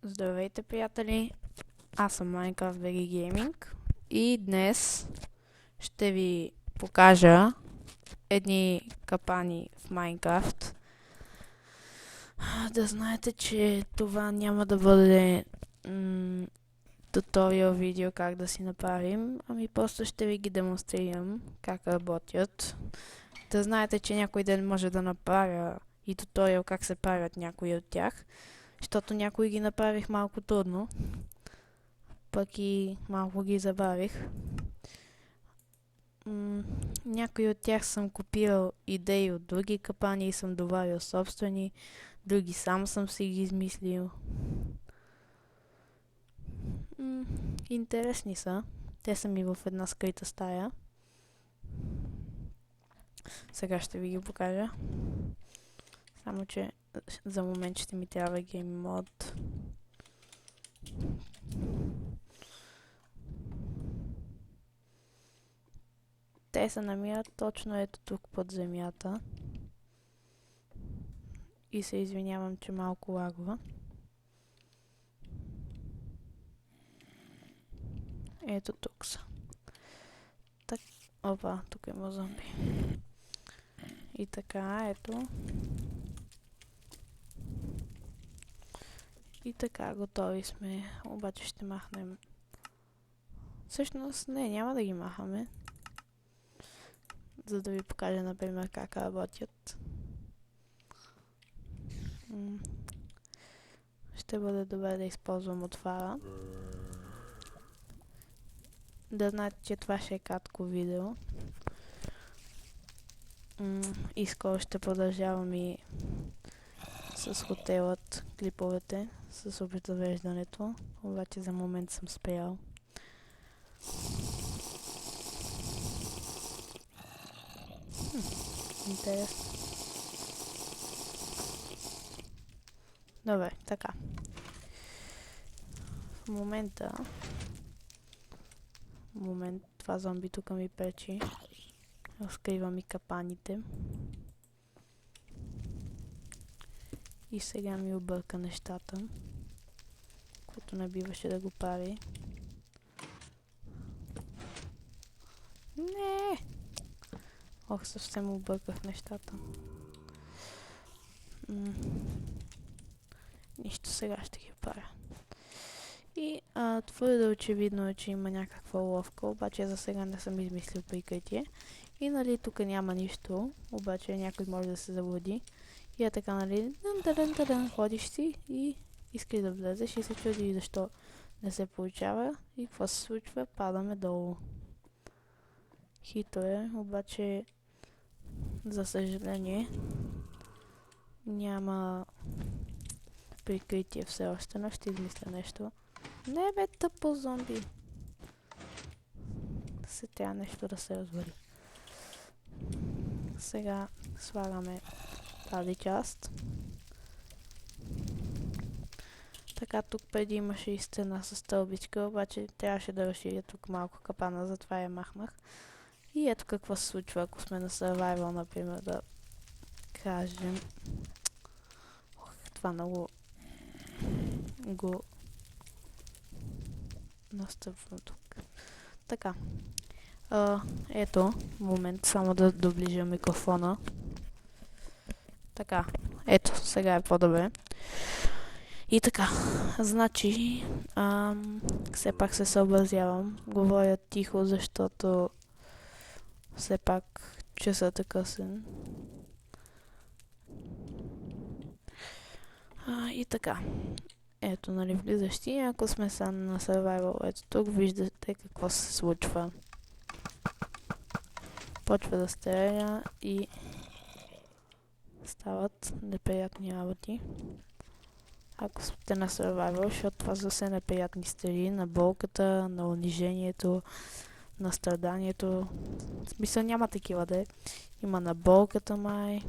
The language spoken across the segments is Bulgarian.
Здравейте, приятели! Аз съм Minecraft VG Gaming и днес ще ви покажа едни капани в Minecraft. Да знаете, че това няма да бъде туториал видео как да си направим, ами просто ще ви ги демонстрирам как работят. Да знаете, че някой ден може да направя и туториал как се правят някои от тях, защото някои ги направих малко трудно, пък и малко ги забавих. Някои от тях съм копирал идеи от други капани и съм добавил собствени, други сам съм си ги измислил. Интересни са. Те са ми в една скрита стая. Сега ще ви ги покажа. Само че за момент ще ми трябва Game Mode. Те се намират точно ето тук под земята. И се извинявам, че малко лагва. Ето тук са. Опа, тук има зомби. И така, ето. И така, готови сме. Обаче ще махнем. Всъщност, не, няма да ги махаме. За да ви покажа, например, как работят. Ще бъде добре да използвам отвара. Да знаете, че това ще е кратко видео. И скоро ще продължавам и с хотелът, клиповете, с обзавеждането. Обаче за момент съм спрял. Интересно. Добре, така. В момента... това зомби тук ми пречи. Разкривам и капаните. И сега ми обърка нещата, което не биваше да го прави. Не! Ох, съвсем обърках нещата. Нищо, сега ще ги правя. И твърде очевидно е, че има някаква уловка, обаче за сега не съм измислил прикритие. И нали тук няма нищо, обаче някой може да се заблуди. И е така, нали, ходиш си и искаш да влезеш и се чуди защо не се получава. И какво се случва? Падаме долу. Хитро е, обаче за съжаление няма прикритие все още, но ще измисля нещо. Не бе, тъпо зомби! Се трябва нещо да се развали. Сега слагаме тази част. Така, тук преди имаше и стена с стълбичка, обаче трябваше да разширя тук малко капана, затова я махнах. И ето какво се случва, ако сме на survival, например, да кажем. Това много го настъпвам тук. Така. Ето, момент, само да доближа микрофона. Така, ето, сега е по-добре. И така, значи, все пак се съобразявам. Говоря тихо, защото все пак часът е късен. И така. Ето, нали, влизащи. Ако сме са на survival, ето тук, виждате какво се случва. Почва да стреля и стават неприятни работи. Ако сте на survival, защото това са все неприятни стрели на болката, на унижението, на страданието. В смисъл няма такива да е. Има на болката май.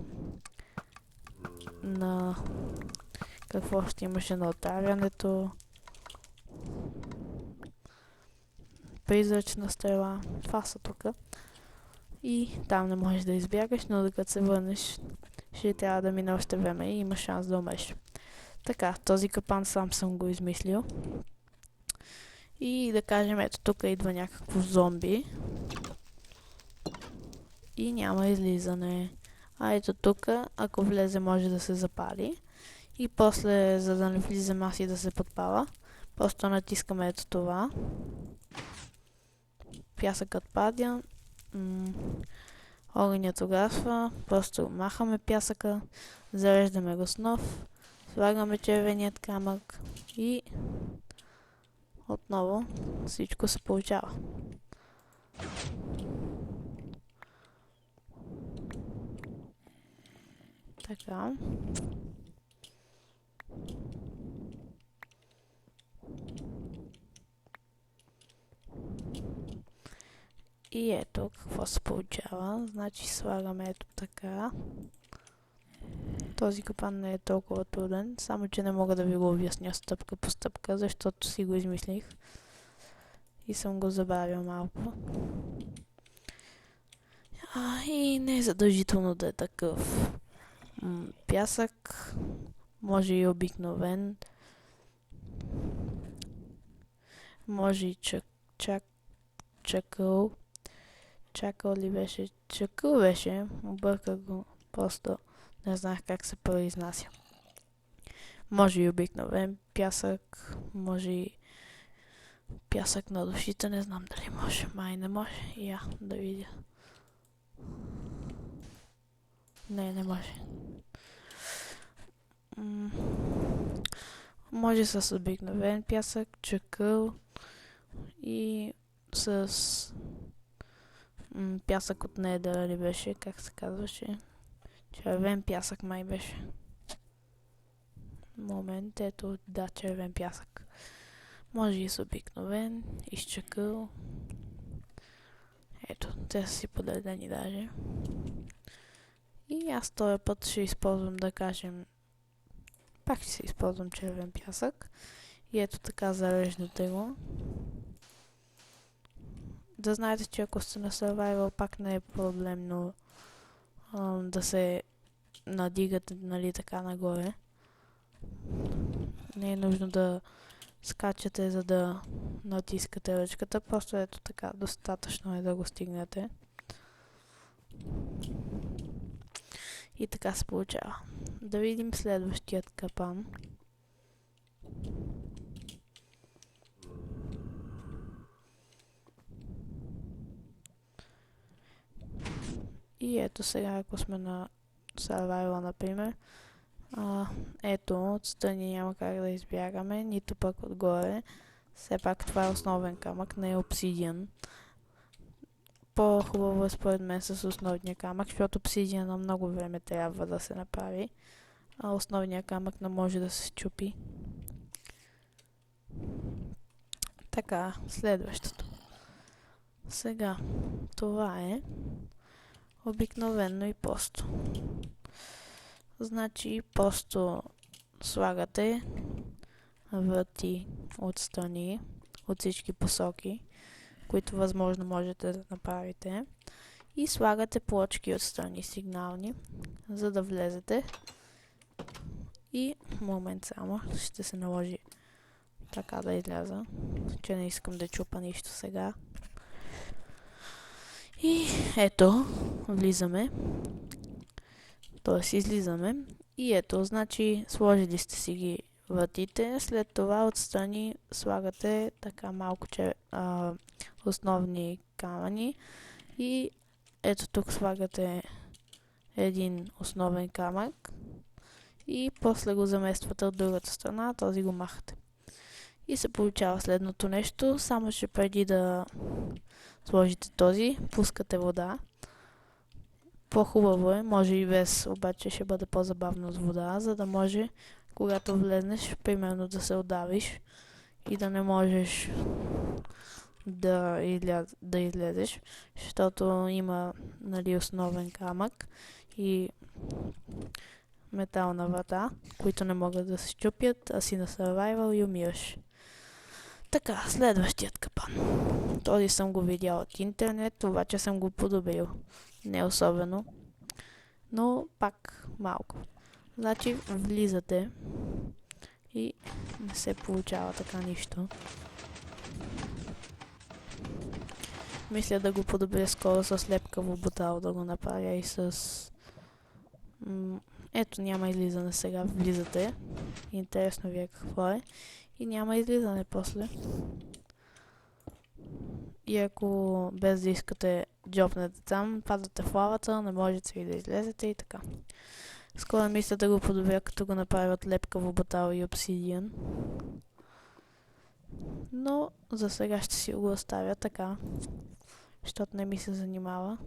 На... какво ще имаше на отравянето. Призрачна стрела. Това са тук. И там не можеш да избягаш, но докато се върнеш, ще трябва да мине още време и има шанс да умреш. Така, този капан сам съм го измислил. И да кажем, ето тук идва някакво зомби. И няма излизане. А ето тук, ако влезе, може да се запали. И после, за да не влиза маси да се подпала, просто натискаме ето това. Пясъкът падя. Огънят угасва. Просто махаме пясъка. Зареждаме го с нов. Слагаме червеният камък. И отново всичко се получава. Така. И ето какво се получава. Значи слагаме ето така. Този капан не е толкова труден, само че не мога да ви го обясня стъпка по стъпка, защото си го измислих. И съм го забавил малко. И не е задължително да е такъв. Пясък, може и обикновен. Може и чакъл. Чакъл ли беше? Чакъл беше. Обърках го. Просто не знаех как се произнася. Може и обикновен пясък. Може и пясък на душите. Не знам дали може. Май не може. Я да видя. Не може. Може с обикновен пясък, чакъл и с пясък от недъра ли беше, как се казваше? Червен пясък май беше. Момент, ето, да, червен пясък. Може и с обикновен, и с чакъл. Ето, те са си подредени даже. И аз този път ще използвам, да кажем, пак ще се използвам червен пясък. И ето така зареждате го. Да знаете, че ако сте на Survival, пак не е проблемно да се надигате, нали, така нагоре. Не е нужно да скачате, за да натискате ръчката. Просто ето така, достатъчно е да го стигнете. И така се получава. Да видим следващият капан. И ето сега, ако сме на Survival, например, ето, отстрани няма как да избягаме, нито пък отгоре. Все пак това е основен камък, не е обсидиан. По-хубаво е според мен с основния камък, защото обсидиана много време трябва да се направи, а основния камък не може да се счупи. Така, следващото. Сега, това е обикновено и просто. Значи, просто слагате врати отстрани, от всички посоки, които възможно можете да направите. И слагате плочки отстрани сигнални, за да влезете. И момент само, ще се наложи така да изляза, че не искам да чупа нищо сега. И ето, влизаме. Т.е. излизаме. И ето, значи сложили сте си ги вратите. След това отстрани слагате така малко основни камъни. И ето тук слагате един основен камък. И после го замествате от другата страна, този го махате. И се получава следното нещо, само че преди да сложите този, пускате вода. По-хубаво е, може и без, обаче ще бъде по-забавно с вода, за да може, когато влезнеш, примерно да се удавиш и да не можеш да излезеш, защото има, нали, основен камък и метална врата, които не могат да се счупят, а си на Survival и умираш. Така, следващият капан. Този съм го видял от интернет, обаче съм го подобрил. Не особено, но пак малко. Значи влизате И не се получава така нищо. Мисля да го подобря скоро с лепкаво бутало, да го направя и с... ето, няма излизане сега, влизате. Интересно ви е какво е. И няма излизане после. И ако без да искате джопнете там, падате в лавата, не можете и да излезете и така. Скоро мисля да го подобря, като го направя от лепкаво бутало и обсидиан. Но за сега ще си го оставя така, защото не ми се занимава.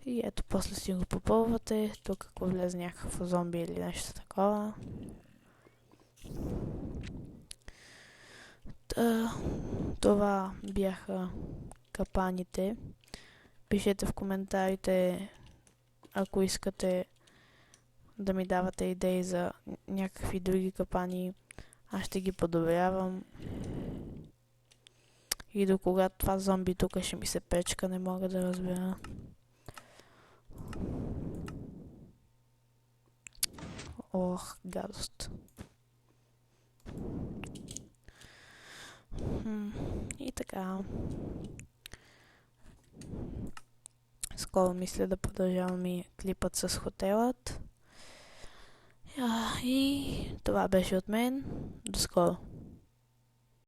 И ето, после си го попълвате. Тук ако влезе някакво зомби или нещо такова. Това бяха капаните. Пишете в коментарите, ако искате да ми давате идеи за някакви други капани. Аз ще ги подобрявам. И до кога това зомби тук ще ми се печка, не мога да разбера. Ох, гадост. И така. Скоро мисля да продължавам и клипът с хотелът. И това беше от мен. До скоро.